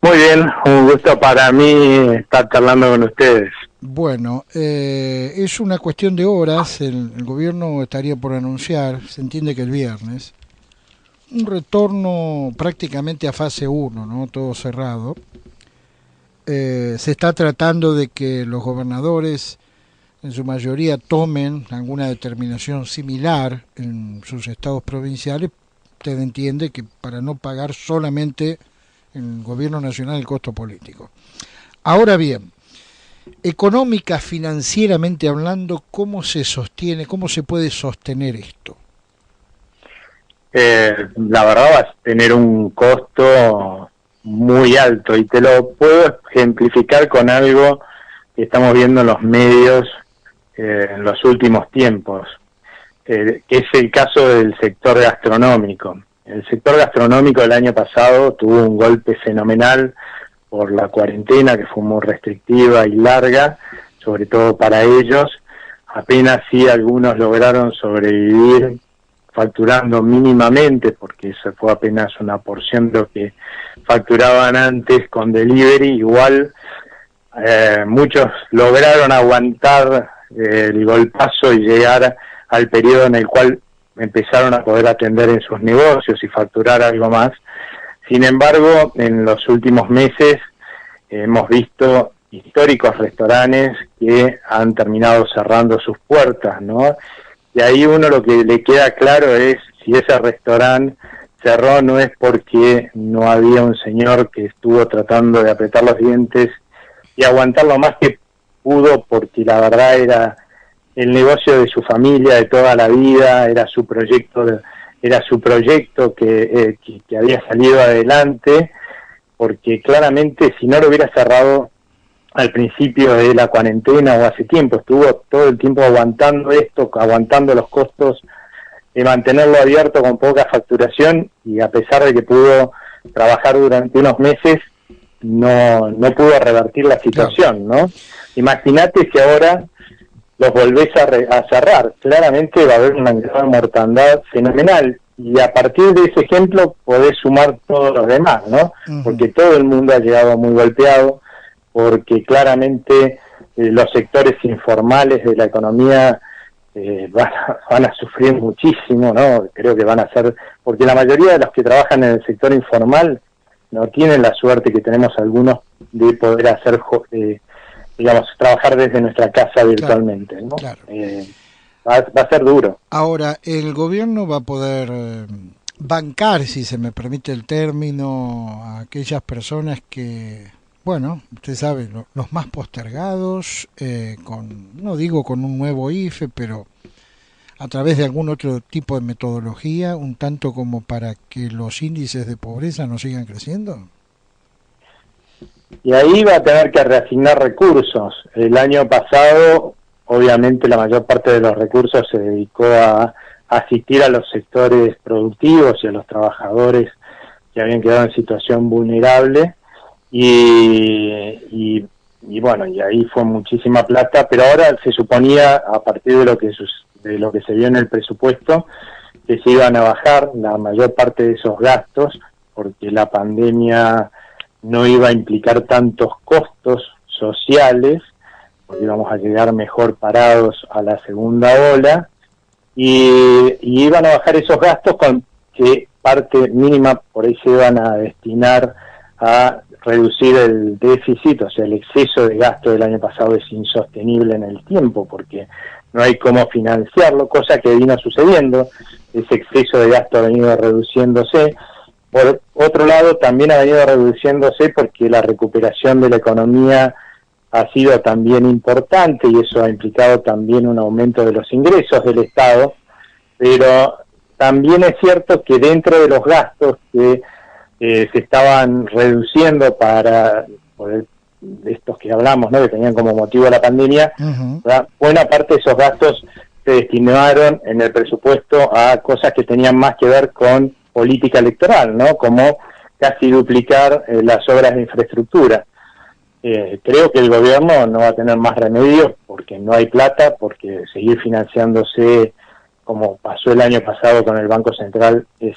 Muy bien, un gusto para mí estar charlando con ustedes. Bueno, es una cuestión de horas. El gobierno estaría por anunciar, se entiende que el viernes, un retorno prácticamente a fase uno, ¿no? Todo cerrado. Se está tratando de que los gobernadores, en su mayoría, tomen alguna determinación similar en sus estados provinciales. Usted entiende que para no pagar solamente en el gobierno nacional el costo político. Ahora bien, económica, financieramente hablando, ¿cómo se sostiene, cómo se puede sostener esto? La verdad va a tener un costo muy alto y te lo puedo ejemplificar con algo que estamos viendo en los medios en los últimos tiempos, que es el caso del sector gastronómico. El sector gastronómico el año pasado tuvo un golpe fenomenal por la cuarentena, que fue muy restrictiva y larga, sobre todo para ellos. Apenas sí algunos lograron sobrevivir facturando mínimamente, porque eso fue apenas una porción de lo que facturaban antes con delivery. Igual muchos lograron aguantar el golpazo y llegar al periodo en el cual empezaron a poder atender en sus negocios y facturar algo más. Sin embargo, en los últimos meses hemos visto históricos restaurantes que han terminado cerrando sus puertas, ¿no? Y ahí uno lo que le queda claro es si ese restaurante cerró no es porque no había un señor que estuvo tratando de apretar los dientes y aguantar lo más que pudo, porque la verdad era el negocio de su familia de toda la vida, era su proyecto que había salido adelante, porque claramente si no lo hubiera cerrado al principio de la cuarentena o hace tiempo, estuvo todo el tiempo aguantando esto, aguantando los costos de mantenerlo abierto con poca facturación, y a pesar de que pudo trabajar durante unos meses, no pudo revertir la situación, ¿no? Imagínate si ahora los volvés a cerrar, claramente va a haber una gran mortandad fenomenal, y a partir de ese ejemplo podés sumar todos los demás, ¿no? Porque todo el mundo ha llegado muy golpeado, porque claramente los sectores informales de la economía van a sufrir muchísimo, ¿no? Creo que van a ser, porque la mayoría de los que trabajan en el sector informal no tienen la suerte que tenemos algunos de poder hacer, digamos, trabajar desde nuestra casa virtualmente, ¿no? Claro. Va a ser duro. Ahora, el gobierno va a poder bancar, si se me permite el término, a aquellas personas que, bueno, usted sabe, los más postergados, no digo con un nuevo IFE, pero a través de algún otro tipo de metodología, un tanto como para que los índices de pobreza no sigan creciendo. Y ahí va a tener que reasignar recursos. El año pasado, obviamente, la mayor parte de los recursos se dedicó a asistir a los sectores productivos y a los trabajadores que habían quedado en situación vulnerable, y bueno, y ahí fue muchísima plata, pero ahora se suponía, a partir de lo que se vio en el presupuesto, que se iban a bajar la mayor parte de esos gastos, porque la pandemia no iba a implicar tantos costos sociales, porque íbamos a llegar mejor parados a la segunda ola, y iban a bajar esos gastos, con que parte mínima por ahí se iban a destinar a reducir el déficit. O sea, el exceso de gasto del año pasado es insostenible en el tiempo, porque no hay cómo financiarlo, cosa que vino sucediendo. Ese exceso de gasto ha venido reduciéndose. Por otro lado, también ha venido reduciéndose porque la recuperación de la economía ha sido también importante, y eso ha implicado también un aumento de los ingresos del Estado, pero también es cierto que dentro de los gastos que se estaban reduciendo para poder, de estos que hablamos, ¿no?, que tenían como motivo la pandemia, buena parte de esos gastos se destinaron en el presupuesto a cosas que tenían más que ver con política electoral, ¿no?, como casi duplicar las obras de infraestructura. Creo que el gobierno no va a tener más remedio, porque no hay plata, porque seguir financiándose como pasó el año pasado con el Banco Central es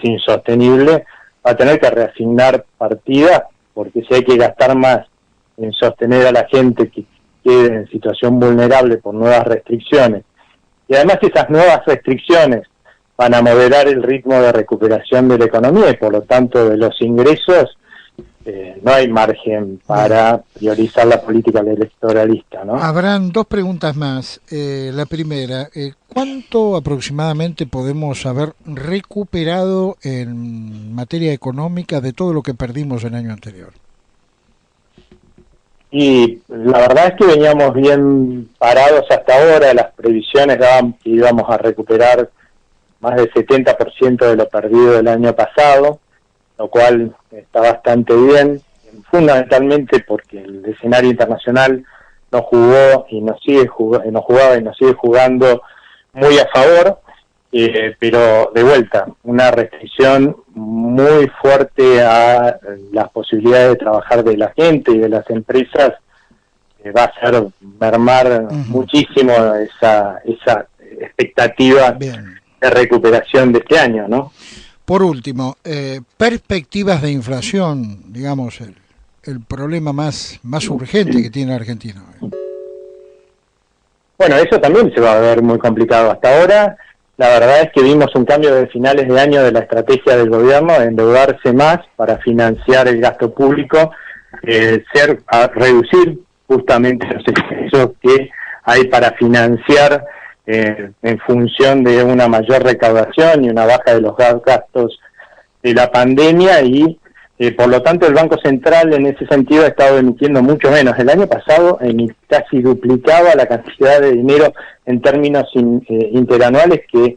insostenible. va a tener que reasignar partidas, porque si hay que gastar más en sostener a la gente que quede en situación vulnerable por nuevas restricciones, y además esas nuevas restricciones van a moderar el ritmo de recuperación de la economía y por lo tanto de los ingresos, no hay margen para priorizar la política electoralista, ¿no? Habrán dos preguntas más. La primera, ¿cuánto aproximadamente podemos haber recuperado en materia económica de todo lo que perdimos el año anterior? Y la verdad es que veníamos bien parados hasta ahora, las previsiones daban que íbamos a recuperar más del 70% de lo perdido del año pasado, lo cual está bastante bien, fundamentalmente porque el escenario internacional no jugó y nos sigue no jugaba y nos sigue jugando muy a favor, pero de vuelta, una restricción muy fuerte a las posibilidades de trabajar de la gente y de las empresas va a hacer mermar muchísimo esa expectativa Bien. de recuperación de este año, ¿no? Por último, perspectivas de inflación, digamos, el problema más urgente que tiene Argentina. Bueno, eso también se va a ver muy complicado. Hasta ahora, la verdad es que vimos un cambio de finales de año de la estrategia del gobierno de endeudarse más para financiar el gasto público, reducir justamente los excesos que hay para financiar en función de una mayor recaudación y una baja de los gastos de la pandemia y por lo tanto el Banco Central en ese sentido ha estado emitiendo mucho menos. El año pasado casi duplicaba la cantidad de dinero en términos interanuales que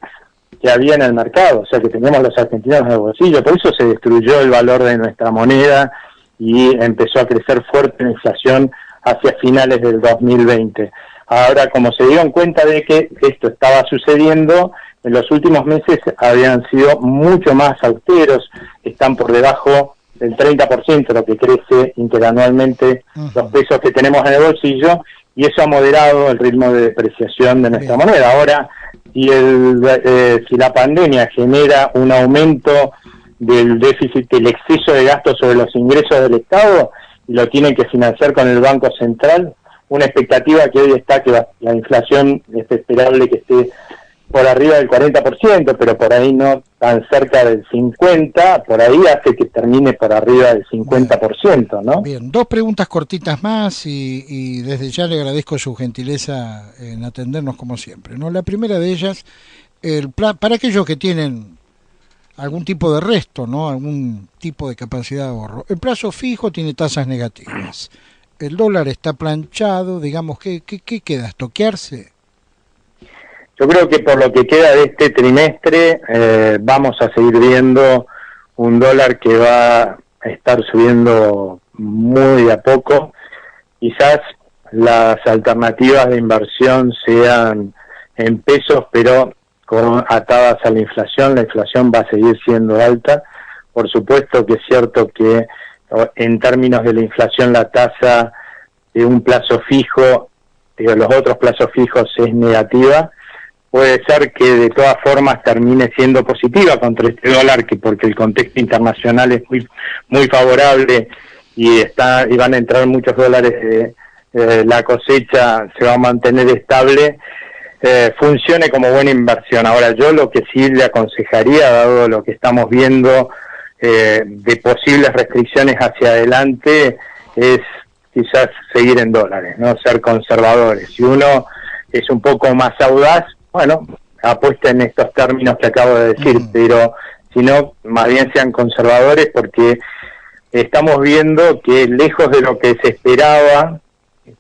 había en el mercado, o sea que teníamos los argentinos en el bolsillo, por eso se destruyó el valor de nuestra moneda y empezó a crecer fuerte la inflación hacia finales del 2020. Ahora, como se dieron cuenta de que esto estaba sucediendo, en los últimos meses habían sido mucho más austeros, están por debajo del 30% lo que crece interanualmente los pesos que tenemos en el bolsillo, y eso ha moderado el ritmo de depreciación de nuestra moneda. Ahora, si la pandemia genera un aumento del déficit, del exceso de gastos sobre los ingresos del Estado, y lo tienen que financiar con el Banco Central, una expectativa que hoy está que la inflación es esperable que esté por arriba del 40%, pero por ahí no tan cerca del 50%, por ahí hace que termine por arriba del 50%, ¿no? Bien, dos preguntas cortitas más y desde ya le agradezco su gentileza en atendernos como siempre, ¿no? La primera de ellas, para aquellos que tienen algún tipo de resto, ¿no? Algún tipo de capacidad de ahorro. El plazo fijo tiene tasas negativas. El dólar está planchado, digamos, ¿qué queda? ¿Estoquearse? Yo creo que por lo que queda de este trimestre vamos a seguir viendo un dólar que va a estar subiendo muy de a poco. Quizás las alternativas de inversión sean en pesos, pero atadas a la inflación va a seguir siendo alta. Por supuesto que es cierto que en términos de la inflación la tasa de un plazo fijo, de los otros plazos fijos es negativa. Puede ser que de todas formas termine siendo positiva contra este dólar, porque el contexto internacional es muy favorable y van a entrar muchos dólares, la cosecha se va a mantener estable, funcione como buena inversión. Ahora, yo lo que sí le aconsejaría, dado lo que estamos viendo de posibles restricciones hacia adelante, es quizás seguir en dólares, no ser conservadores. Si uno es un poco más audaz, bueno, apuesta en estos términos que acabo de decir, pero si no, más bien sean conservadores, porque estamos viendo que lejos de lo que se esperaba,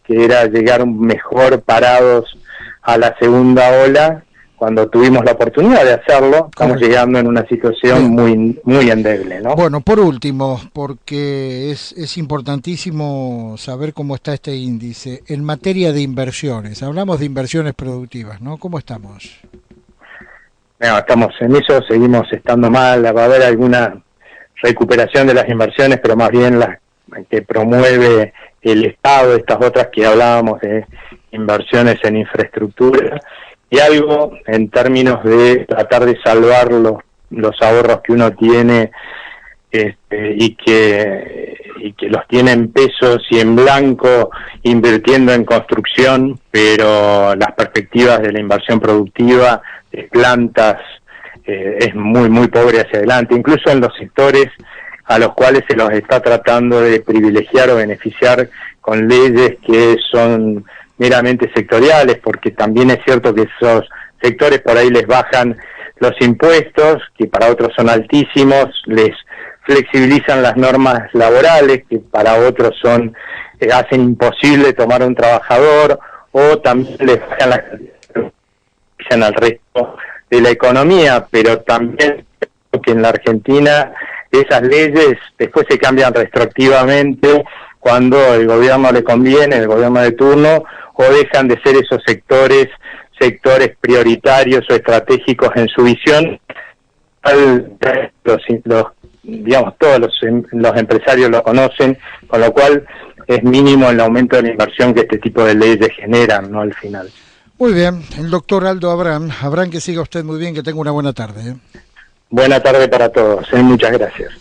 que era llegar mejor parados a la segunda ola, cuando tuvimos la oportunidad de hacerlo, estamos llegando en una situación muy endeble, ¿no? Bueno, por último, porque es importantísimo saber cómo está este índice. En materia de inversiones, hablamos de inversiones productivas, ¿no? ¿Cómo estamos? No, estamos en eso, seguimos estando mal, va a haber alguna recuperación de las inversiones, pero más bien las que promueve el Estado, estas otras que hablábamos de inversiones en infraestructura, y algo en términos de tratar de salvar los ahorros que uno tiene y que los tiene en pesos y en blanco invirtiendo en construcción, pero las perspectivas de la inversión productiva de plantas es muy pobre hacia adelante, incluso en los sectores a los cuales se los está tratando de privilegiar o beneficiar con leyes que son meramente sectoriales, porque también es cierto que esos sectores por ahí les bajan los impuestos, que para otros son altísimos, les flexibilizan las normas laborales, que para otros son hacen imposible tomar un trabajador, o también les bajan al resto de la economía, pero también que en la Argentina esas leyes después se cambian retroactivamente cuando el gobierno le conviene, el gobierno de turno, o dejan de ser esos sectores prioritarios o estratégicos en su visión. Digamos, todos los empresarios lo conocen, con lo cual es mínimo el aumento de la inversión que este tipo de leyes generan, ¿no? Al final. Muy bien, el doctor Aldo Abrán. Abrán, que siga usted muy bien, que tenga una buena tarde. Buena tarde para todos, muchas gracias.